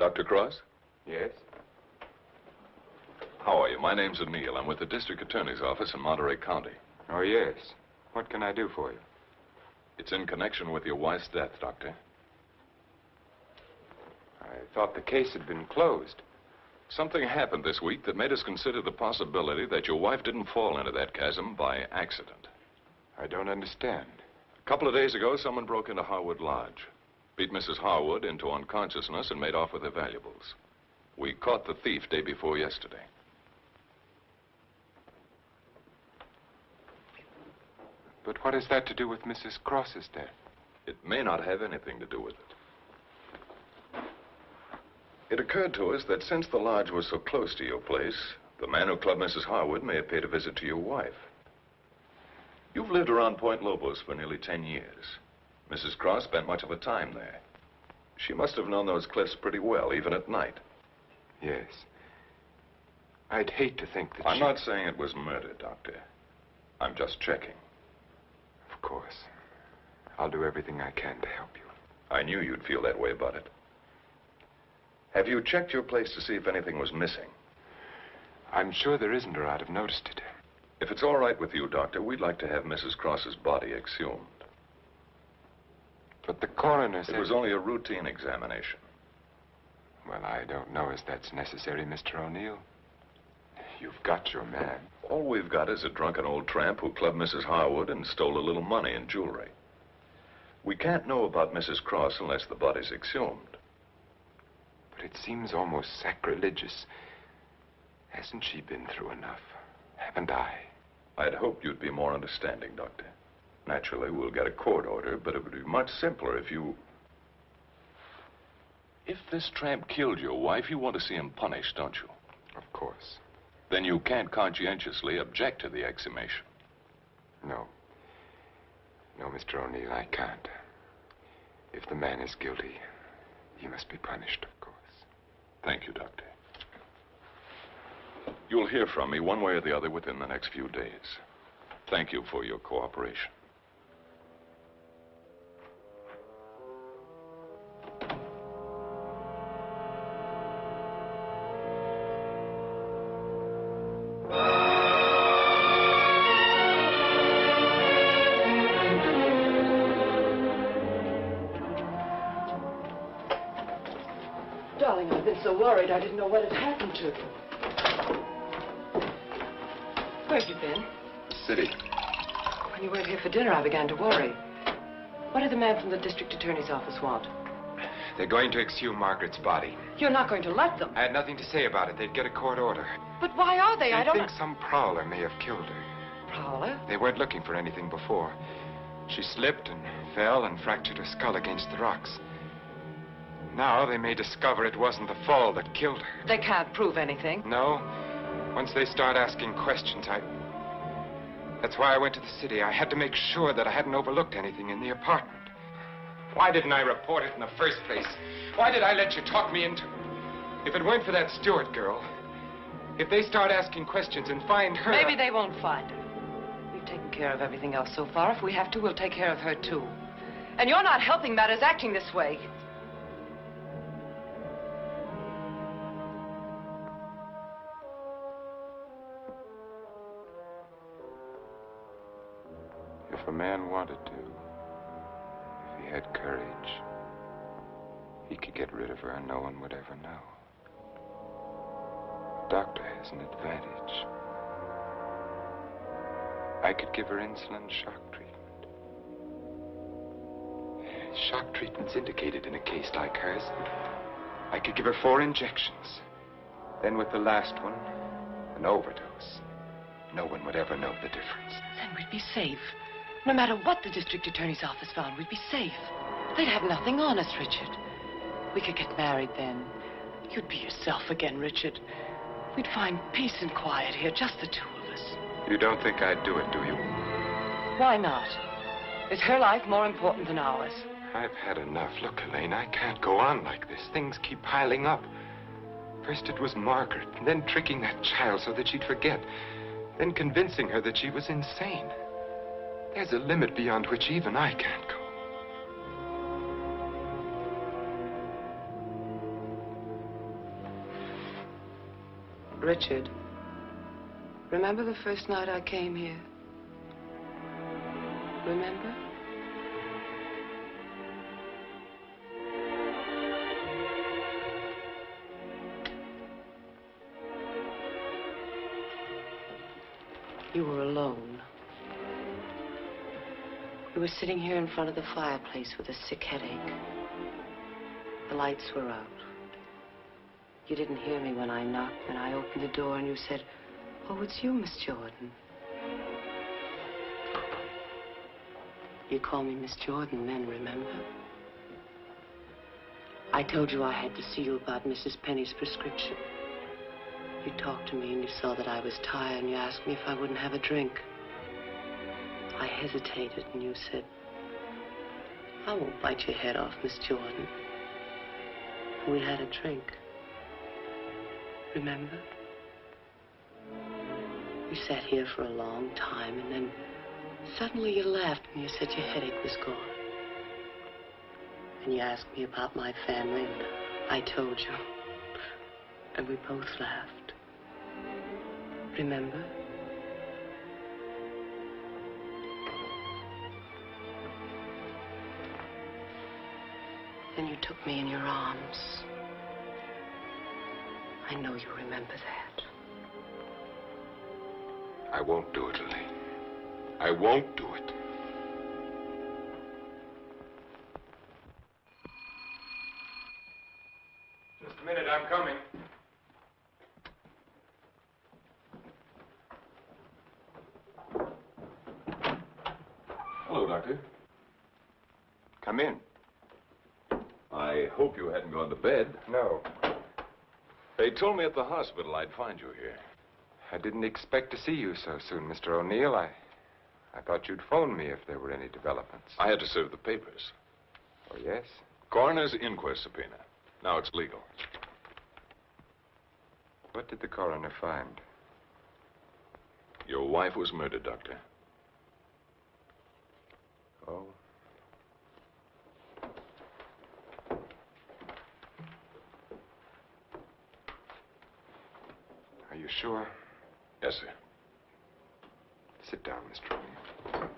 Dr. Cross? Yes? How are you? My name's O'Neill. I'm with the district attorney's office in Monterey County. Oh, yes. What can I do for you? It's in connection with your wife's death, Doctor. I thought the case had been closed. Something happened this week that made us consider the possibility that your wife didn't fall into that chasm by accident. I don't understand. A couple of days ago, someone broke into Harwood Lodge, beat Mrs. Harwood into unconsciousness, and made off with her valuables. We caught the thief day before yesterday. But what has that to do with Mrs. Cross's death? It may not have anything to do with it. It occurred to us that since the lodge was so close to your place, the man who clubbed Mrs. Harwood may have paid a visit to your wife. You've lived around Point Lobos for nearly 10 years. Mrs. Cross spent much of her time there. She must have known those cliffs pretty well, even at night. Yes. I'd hate to think that I'm not saying it was murder, Doctor. I'm just checking. Of course. I'll do everything I can to help you. I knew you'd feel that way about it. Have you checked your place to see if anything was missing? I'm sure there isn't, or I'd have noticed it. If it's all right with you, Doctor, we'd like to have Mrs. Cross's body exhumed. But the coroner said... It was only a routine examination. Well, I don't know as that's necessary, Mr. O'Neill. You've got your man. All we've got is a drunken old tramp who clubbed Mrs. Harwood and stole a little money and jewelry. We can't know about Mrs. Cross unless the body's exhumed. But it seems almost sacrilegious. Hasn't she been through enough? Haven't I? I'd hoped you'd be more understanding, Doctor. Naturally, we'll get a court order, but it would be much simpler if you... If this tramp killed your wife, you want to see him punished, don't you? Of course. Then you can't conscientiously object to the exhumation. No. No, Mr. O'Neill, I can't. If the man is guilty, he must be punished, of course. Thank you, Doctor. You'll hear from me one way or the other within the next few days. Thank you for your cooperation. Darling, I've been so worried I didn't know what had happened to you. Where have you been? City. When you weren't here for dinner, I began to worry. What did the man from the district attorney's office want? They're going to exhume Margaret's body. You're not going to let them. I had nothing to say about it. They'd get a court order. But why are they? I don't think some prowler may have killed her. Prowler? They weren't looking for anything before. She slipped and fell and fractured her skull against the rocks. Now they may discover it wasn't the fall that killed her. They can't prove anything. No. Once they start asking questions, That's why I went to the city. I had to make sure that I hadn't overlooked anything in the apartment. Why didn't I report it in the first place? Why did I let you talk me into it? If it weren't for that Stewart girl, if they start asking questions and find her... Maybe they won't find her. We've taken care of everything else so far. If we have to, we'll take care of her, too. And you're not helping matters acting this way. If a man wanted to, if he had courage, he could get rid of her and no one would ever know. The doctor has an advantage. I could give her insulin shock treatment. Shock treatment's indicated in a case like hers. I could give her 4 injections. Then with the last one, an overdose. No one would ever know the difference. Then we'd be safe. No matter what the district attorney's office found, we'd be safe. They'd have nothing on us, Richard. We could get married then. You'd be yourself again, Richard. We'd find peace and quiet here, just the two of us. You don't think I'd do it, do you? Why not? Is her life more important than ours? I've had enough. Look, Elaine, I can't go on like this. Things keep piling up. First it was Margaret, and then tricking that child so that she'd forget. Then convincing her that she was insane. There's a limit beyond which even I can't go. Richard, remember the first night I came here? Remember? You were alone. We were sitting here in front of the fireplace with a sick headache. The lights were out. You didn't hear me when I knocked, and I opened the door and you said, "Oh, it's you, Miss Jordan." You called me Miss Jordan then, remember? I told you I had to see you about Mrs. Penny's prescription. You talked to me and you saw that I was tired and you asked me if I wouldn't have a drink. I hesitated and you said, "I won't bite your head off, Miss Jordan." We had a drink. Remember? We sat here for a long time and then suddenly you laughed and you said your headache was gone. And you asked me about my family and I told you. And we both laughed. Remember? Then you took me in your arms. I know you remember that. I won't do it, Elaine. I won't do it. Just a minute, I'm coming. Hello, Doctor. Come in. I hope you hadn't gone to bed. No. They told me at the hospital I'd find you here. I didn't expect to see you so soon, Mr. O'Neill. I thought you'd phone me if there were any developments. I had to serve the papers. Oh, yes? Coroner's inquest subpoena. Now it's legal. What did the coroner find? Your wife was murdered, Doctor. Oh. Are you sure? Yes, sir. Sit down, Mr. O'Neill.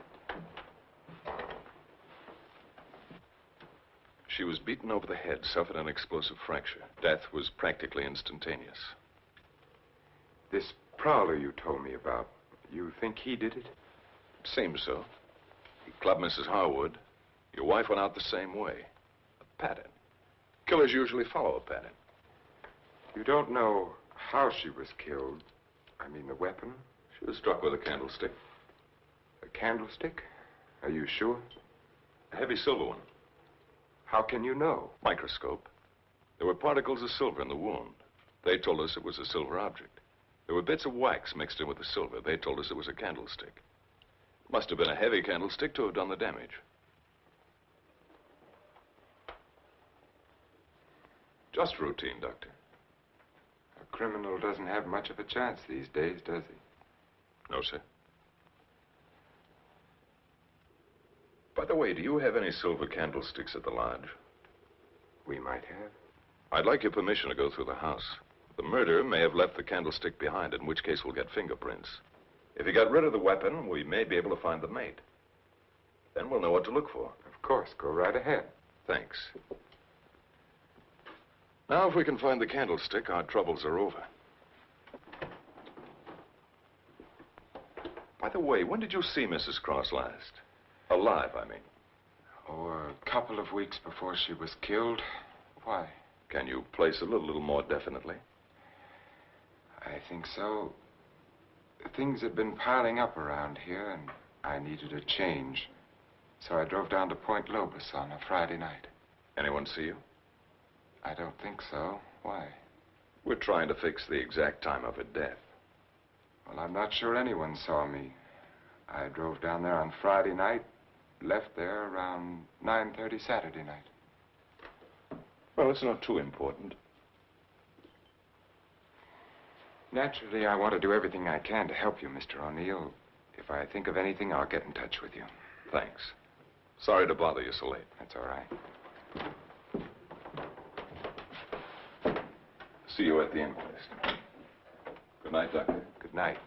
She was beaten over the head, suffered an explosive fracture. Death was practically instantaneous. This prowler you told me about, you think he did it? Seems so. He clubbed Mrs. Harwood. Your wife went out the same way. A pattern. Killers usually follow a pattern. You don't know how she was killed? I mean, the weapon? She was struck with a candlestick. A candlestick? Are you sure? A heavy silver one. How can you know? Microscope. There were particles of silver in the wound. They told us it was a silver object. There were bits of wax mixed in with the silver. They told us it was a candlestick. It must have been a heavy candlestick to have done the damage. Just routine, Doctor. A criminal doesn't have much of a chance these days, does he? No, sir. By the way, do you have any silver candlesticks at the lodge? We might have. I'd like your permission to go through the house. The murderer may have left the candlestick behind, in which case we'll get fingerprints. If he got rid of the weapon, we may be able to find the mate. Then we'll know what to look for. Of course, go right ahead. Thanks. Now, if we can find the candlestick, our troubles are over. By the way, when did you see Mrs. Cross last? Alive, I mean. Oh, a couple of weeks before she was killed. Why? Can you place it a little more definitely? I think so. Things had been piling up around here, and I needed a change. So I drove down to Point Lobos on a Friday night. Anyone see you? I don't think so. Why? We're trying to fix the exact time of her death. Well, I'm not sure anyone saw me. I drove down there on Friday night, left there around 9:30 Saturday night. Well, it's not too important. Naturally, I want to do everything I can to help you, Mr. O'Neill. If I think of anything, I'll get in touch with you. Thanks. Sorry to bother you so late. That's all right. See you at the inquest. Good night, Doctor. Good night.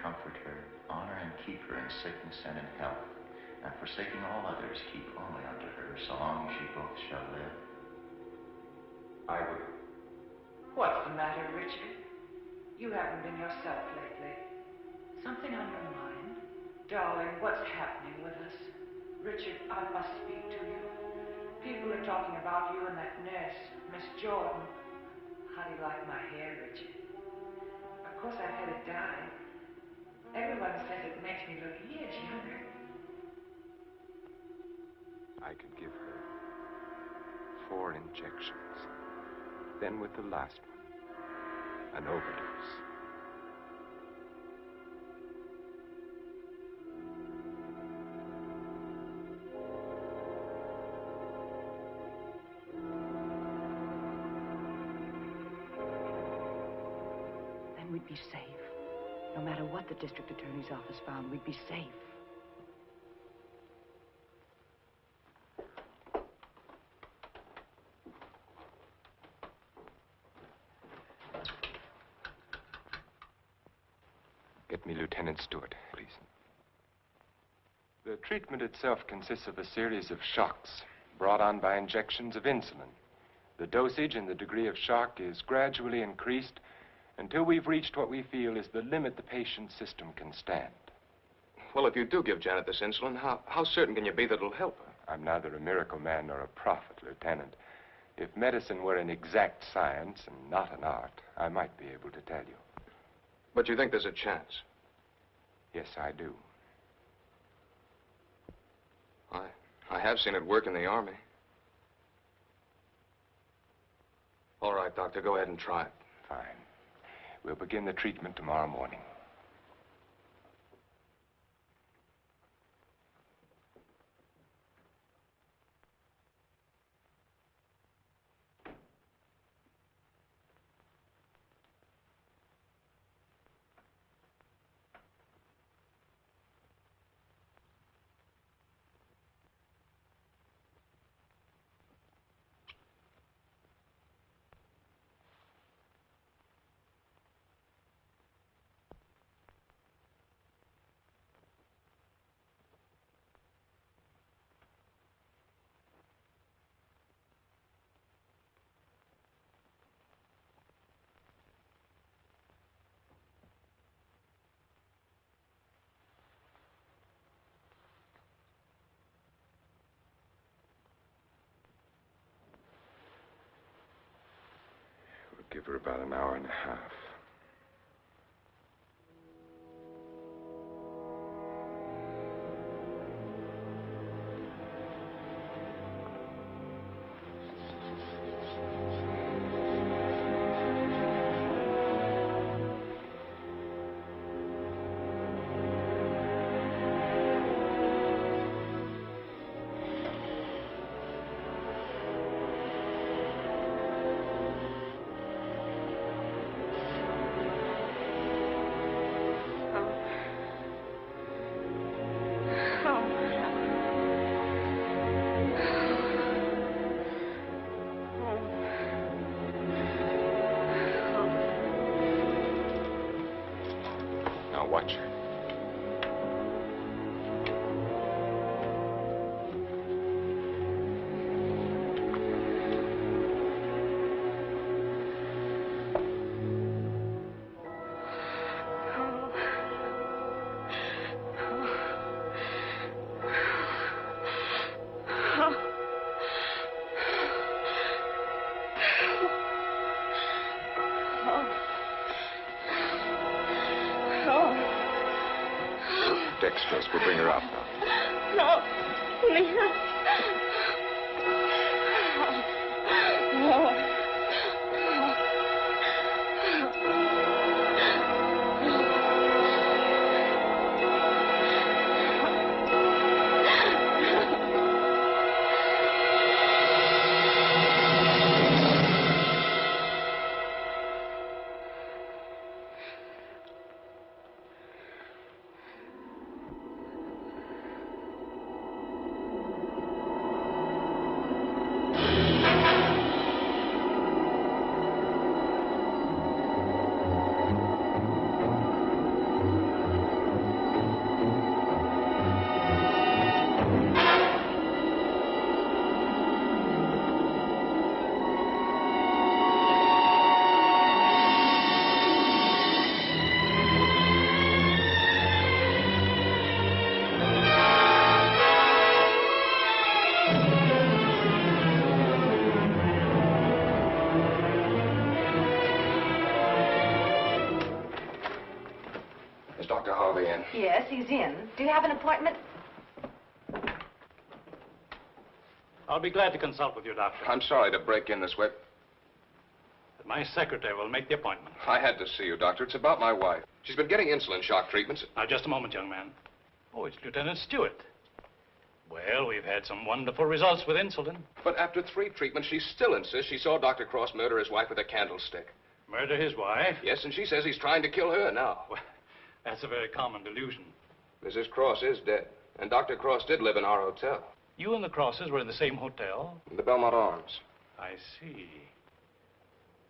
Comfort her, honor and keep her in sickness and in health, and forsaking all others, keep only unto her, so long as ye both shall live. I will. What's the matter, Richard? You haven't been yourself lately. Something on your mind? Darling, what's happening with us? Richard, I must speak to you. People are talking about you and that nurse, Miss Jordan. How do you like my hair, Richard? Of course, I've had it dyed. Everyone says it makes me look years younger. I could give her 4 injections. Then with the last one, an overdose. Then we'd be safe. No matter what the district attorney's office found, we'd be safe. Get me Lieutenant Stewart, please. The treatment itself consists of a series of shocks brought on by injections of insulin. The dosage and the degree of shock is gradually increased until we've reached what we feel is the limit the patient's system can stand. Well, if you do give Janet this insulin, how certain can you be that it'll help her? I'm neither a miracle man nor a prophet, Lieutenant. If medicine were an exact science and not an art, I might be able to tell you. But you think there's a chance? Yes, I do. I have seen it work in the Army. All right, Doctor, go ahead and try it. Fine. We'll begin the treatment tomorrow morning. Give her about an hour and a half. Watch her. Dextrose, we'll bring her out now. No, please. No. Harvey in? Yes, he's in. Do you have an appointment? I'll be glad to consult with you, Doctor. I'm sorry to break in this way. My secretary will make the appointment. I had to see you, Doctor. It's about my wife. She's been getting insulin shock treatments. Now, just a moment, young man. Oh, it's Lieutenant Stewart. Well, we've had some wonderful results with insulin. But after 3 treatments, she still insists she saw Dr. Cross murder his wife with a candlestick. Murder his wife? Yes, and she says he's trying to kill her now. Well, that's a very common delusion. Mrs. Cross is dead, and Dr. Cross did live in our hotel. You and the Crosses were in the same hotel? In the Belmont Arms. I see.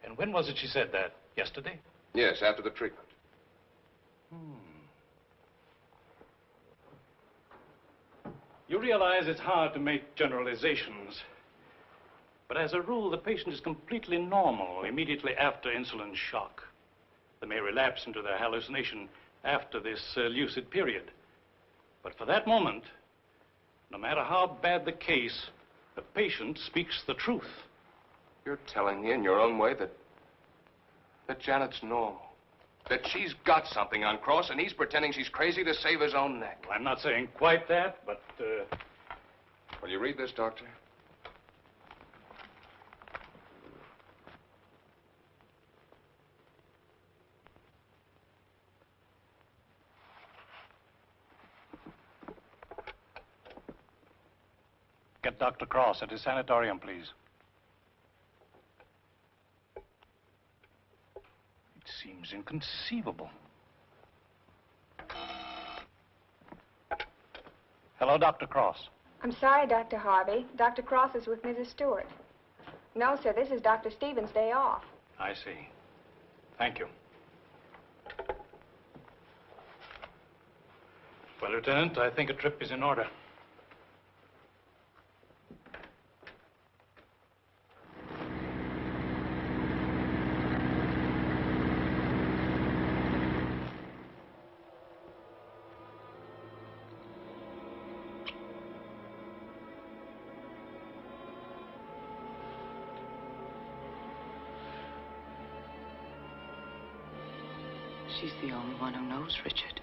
And when was it she said that? Yesterday? Yes, after the treatment. You realize it's hard to make generalizations. But as a rule, the patient is completely normal immediately after insulin shock. They may relapse into their hallucination after this lucid period. But for that moment, no matter how bad the case, the patient speaks the truth. You're telling me in your own way that Janet's normal. That she's got something on Cross, and he's pretending she's crazy to save his own neck. Well, I'm not saying quite that, but, Will you read this, Doctor? Get Dr. Cross at his sanitarium, please. It seems inconceivable. Hello, Dr. Cross. I'm sorry, Dr. Harvey. Dr. Cross is with Mrs. Stewart. No, sir, this is Dr. Stevens' day off. I see. Thank you. Well, Lieutenant, I think a trip is in order. She's the only one who knows Richard.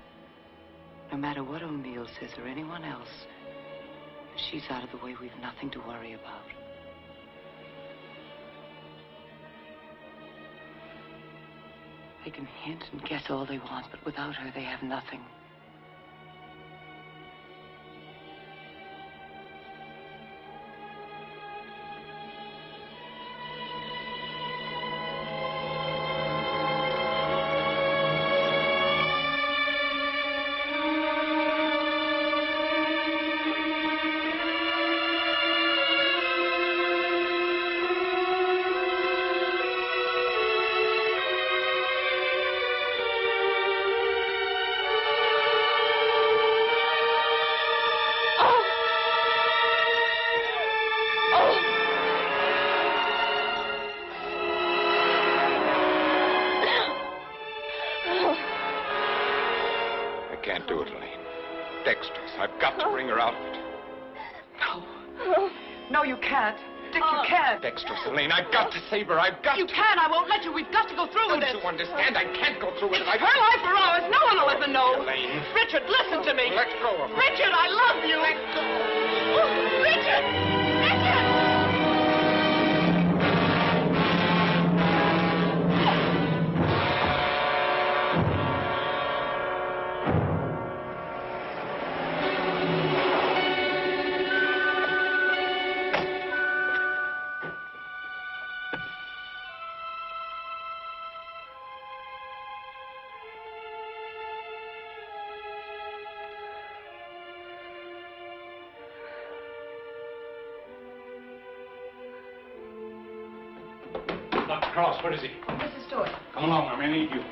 No matter what O'Neill says or anyone else, if she's out of the way, we've nothing to worry about. They can hint and guess all they want, but without her, they have nothing. Dexterous, Elaine. I've got to save her. I've got to. You can't. I won't let you. We've got to go through with this. Don't you understand? I can't go through with it. It's her life or ours. No one will ever know. Elaine. Richard, listen to me. Let go of me. Richard, I love you. Let go. Oh, Richard! Richard! Dr. Cross, where is he? Mrs. Stewart. Come along, I may need you.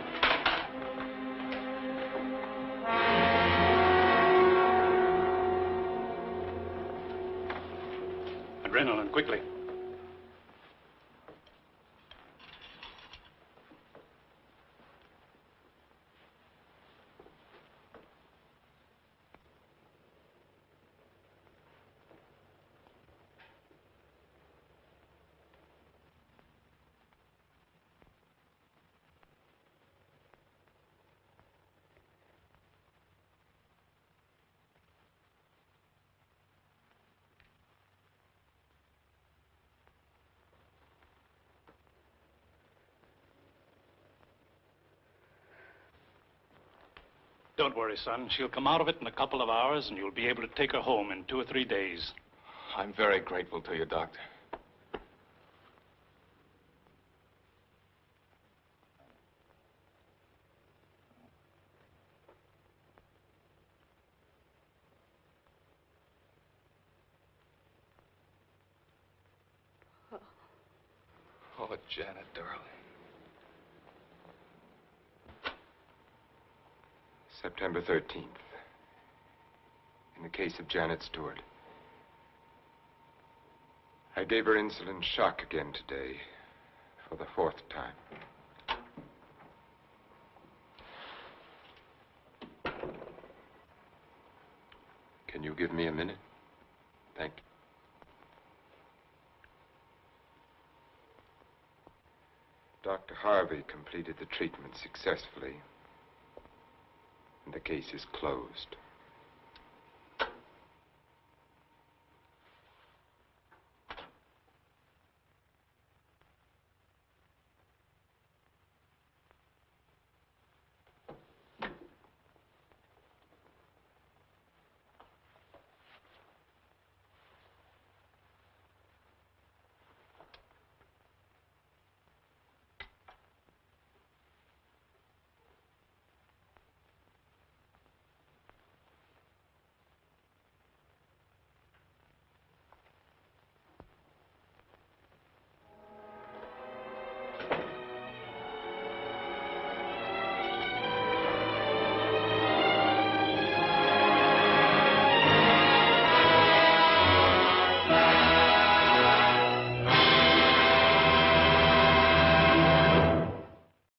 Adrenaline, quickly. Don't worry, son. She'll come out of it in a couple of hours, and you'll be able to take her home in 2 or 3 days. I'm very grateful to you, Doctor. Oh, Janet, darling. September 13th. In the case of Janet Stewart. I gave her insulin shock again today, for the 4th time. Can you give me a minute? Thank you. Dr. Harvey completed the treatment successfully, and the case is closed.